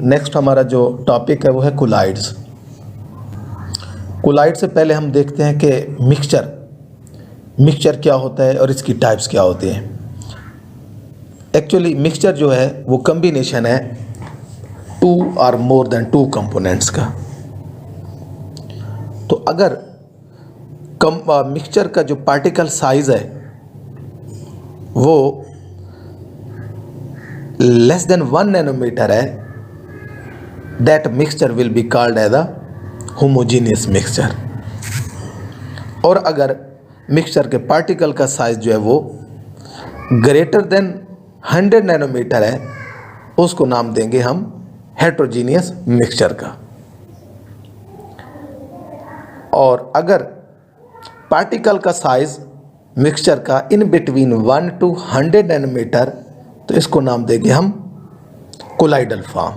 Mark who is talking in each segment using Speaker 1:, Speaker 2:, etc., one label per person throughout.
Speaker 1: Next हमारा जो topic है वो है कोलाइड्स। कोलाइड से पहले हम देखते हैं कि मिक्सचर क्या होता है और इसकी टाइप्स क्या होती हैं। एक्चुअली मिक्सचर जो है वो कम्बिनेशन है टू और मोर देन टू कंपोनेंट्स का। तो अगर मिक्सचर का जो पार्टिकल साइज है वो लेस देन 1 नैनोमीटर है, that mixture will be called as a homogeneous mixture. और अगर मिक्सचर के पार्टिकल का साइज जो है वो ग्रेटर देन 100 नैनोमीटर है, उसको नाम देंगे हम हेट्रोजीनियस मिक्सचर का। और अगर पार्टिकल का साइज मिक्सचर का इन बिटवीन 1 to 100 नैनोमीटर, तो इसको नाम देंगे हम कोलाइडल फॉर्म।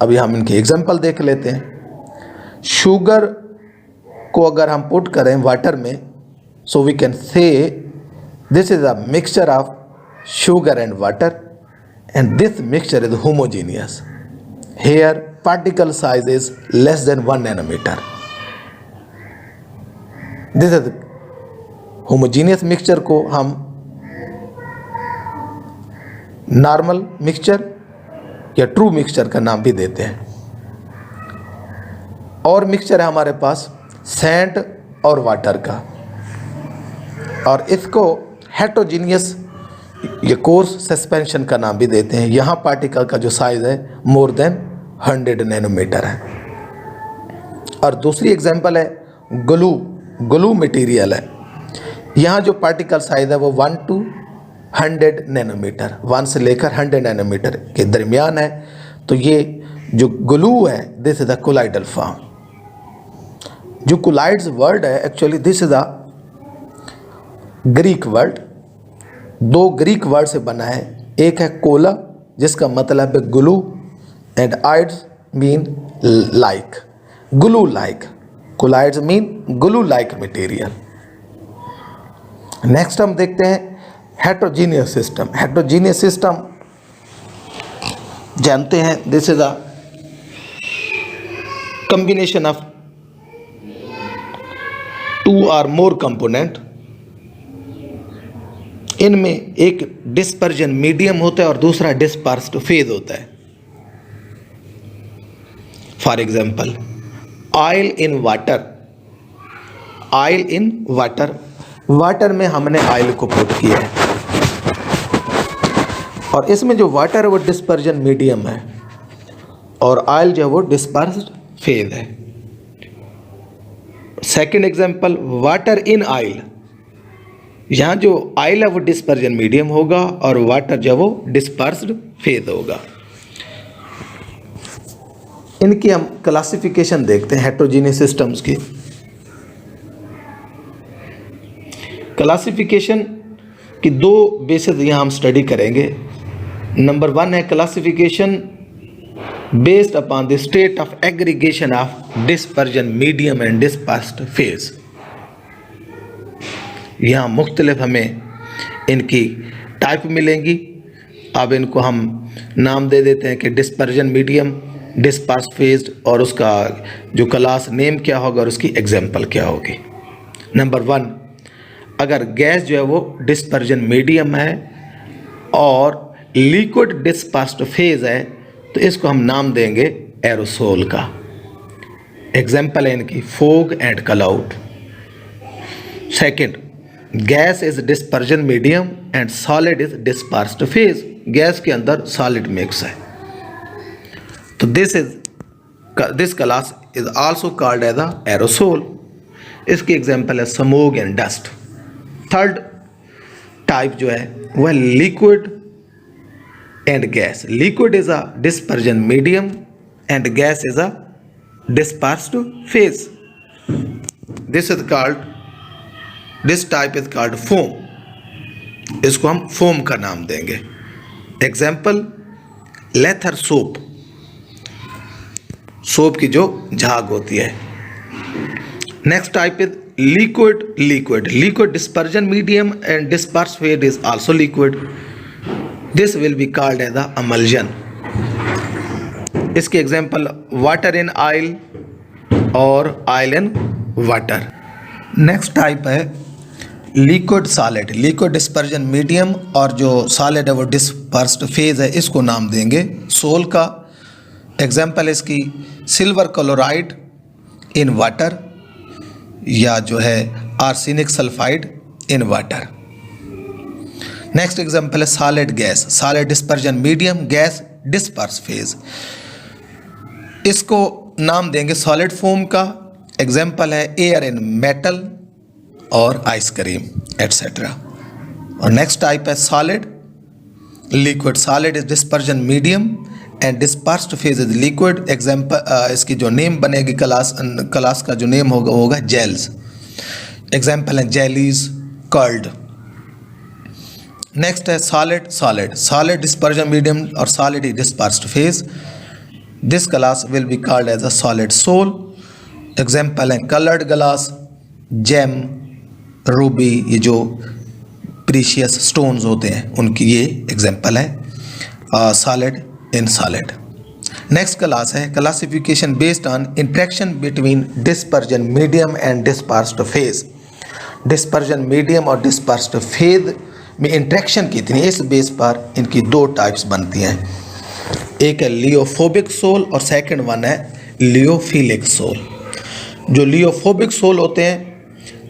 Speaker 1: अभी हम इनके एग्जांपल देख लेते हैं। शुगर को अगर हम पुट करें वाटर में, so we can say this is a mixture of sugar and water and this mixture is homogeneous. Here particle size is less than 1 nanometre. This is homogeneous mixture को हम normal mixture या true mixture का नाम भी देते हैं। और mixture है हमारे पास सैंड और वाटर का, और इसको हेट्रोजीनियस या कोर्स सस्पेंशन का नाम भी देते हैं। यहाँ पार्टिकल का जो साइज है मोर देन 100 नैनोमीटर है। और दूसरी एग्जांपल है ग्लू मटेरियल है। यहाँ जो पार्टिकल साइज है वो 1 to 100 नैनोमीटर, 1 से लेकर 100 नैनोमीटर के दरमियान है। तो ये जो ग्लू है this is a colloidal form. जो कोलाइड्स वर्ड है actually this is a Greek word. 2 Greek word से बना है। एक है कोला जिसका मतलब है glue and oids mean like, glue like. Colloids mean glue like material. Next हम देखते हैं हेट्रोजीनियस सिस्टम। हेट्रोजीनियस सिस्टम जानते हैं this is a combination of 2 or more component. इनमें एक डिस्पर्जन मीडियम होता है और दूसरा डिस्पर्स्ड फेज होता है। For example oil in water. Oil in water, water में हमने ऑयल को पुट किया है और इसमें जो वाटर है वो डिस्पर्जन मीडियम है और ऑयल जो है वो डिस्पर्स्ड फेज है। Second example water in oil. यहाँ जो ऑयल है वो डिस्पर्जन मीडियम होगा और वाटर जो है वो डिस्पर्स्ड फेज होगा। इनकी हम क्लासिफिकेशन देखते हैं हेट्रोजीनियस सिस्टम्स की। क्लासिफिकेशन की 2 बेसिस यहाँ हम स्टडी करेंगे। नंबर 1 है classification based upon the state of aggregation of dispersion medium and dispersed phase. यहाँ मुख्तलिफ हमें इनकी टाइप मिलेंगी। अब इनको हम नाम दे देते हैं कि डिस्पर्जन मीडियम, डिस्पर्स्ड फेज, और उसका जो क्लास नेम क्या होगा और उसकी एग्जाम्पल क्या होगी। नंबर 1, अगर गैस जो है वो डिस्पर्जन मीडियम है और लिक्विड डिस्पर्स्ड फेज है तो इसको हम नाम देंगे एरोसोल का। एग्जाम्पल है इनकी fog and cloud. Second, gas is dispersion medium and solid is dispersed phase. Gas के अंदर सॉलिड मिक्स है तो this class is also called as a aerosol. इसकी एग्जाम्पल है smoke and dust. Third type जो है वह liquid and gas. Liquid is a dispersion medium and gas is a dispersed phase. This type is called foam. इसको हम foam का नाम देंगे। एग्जाम्पल लेथर सोप, सोप की जो झाग होती है। Next type is liquid dispersion medium and dispersed phase is also liquid. This will be called as the emulsion. इसके एग्जाम्पल वाटर इन ऑयल और oil in water. Next type है liquid solid, liquid dispersion medium, और जो solid है वो dispersed phase है, इसको नाम देंगे सोल का। एग्जाम्पल इसकी सिल्वर क्लोराइड इन वाटर या जो है arsenic sulphide in water. Next example है solid gas, solid dispersion medium, gas disperse phase, इसको नाम देंगे सॉलिड फोम का। एग्जाम्पल है एयर इन मेटल और आइसक्रीम एट्सेट्रा। और नेक्स्ट टाइप है solid liquid, solid is dispersion medium and dispersed phase is liquid. Example इसकी जो नेम बनेगी क्लास का जो नेम होगा वो होगा जेल्स। एग्जाम्पल है जेलीज, कर्ड। नेक्स्ट है solid solid, solid dispersion medium और solid dispersed phase, this class will be called as a solid sol. Example है कलर्ड ग्लास, जेम, रूबी, ये जो प्रीशियस स्टोन्स होते हैं उनकी ये एग्जाम्पल है solid in solid. Next class है classification based on interaction between dispersion medium and dispersed phase. Dispersion medium और डिस्पर्स्ड फेज में इंट्रैक्शन कितनी है, इस बेस पर इनकी दो टाइप्स बनती हैं। एक है लियोफोबिक सोल और सेकंड वन है लियोफिलिक सोल। जो लियोफोबिक सोल होते हैं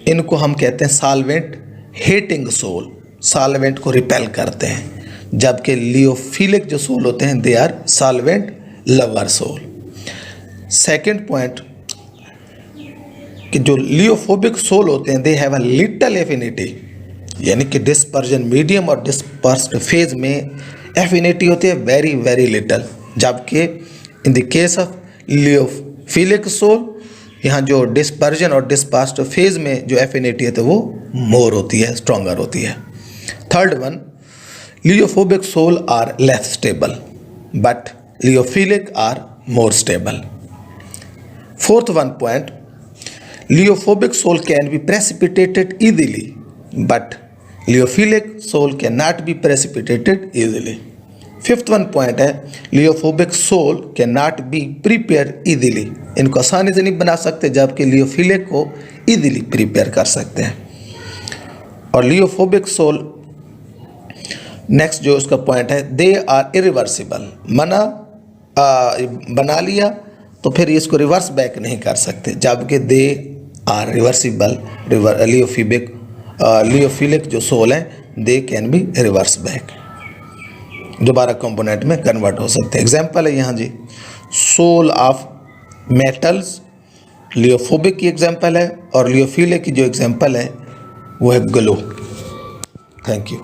Speaker 1: इनको हम कहते हैं सॉल्वेंट हेटिंग सोल, सॉल्वेंट को रिपेल करते हैं, जबकि लियोफिलिक जो सोल होते हैं they are solvent lover sol. Second point कि जो लियोफोबिक सोल होते हैं they have a little affinity, यानी कि डिस्पर्जन मीडियम और डिस्पर्स्ड फेज में एफिनिटी होती है वेरी वेरी लिटल, जबकि in the case of lyophilic sol यहाँ जो डिस्पर्जन और डिस्पर्स्ड फेज में जो एफिनिटी है तो वो मोर होती है, स्ट्रॉन्गर होती है। Third one lyophobic sol are less stable but lyophilic are more stable. Fourth one point lyophobic sol can be precipitated easily but lyophilic sol can not be precipitated easily. Fifth one point है lyophobic sol can not be prepare easily, इनको आसानी से नहीं बना सकते, जबकि लियोफिलिक को easily prepare कर सकते हैं। और लियोफोबिक सोल नेक्स्ट जो उसका पॉइंट है दे आर इरिवर्सिबल, बना लिया तो फिर इसको रिवर्स बैक नहीं कर सकते, जबकि दे आर रिवर्सिबल। लियोफिलिक जो सोल है they can be reverse back, दोबारा कंपोनेंट में कन्वर्ट हो सकते हैं। एग्जाम्पल है यहाँ जी सोल ऑफ मेटल्स, लियोफोबिक की एग्जाम्पल है, और लियोफिलिक की जो एग्जाम्पल है वो है ग्लो। Thank you.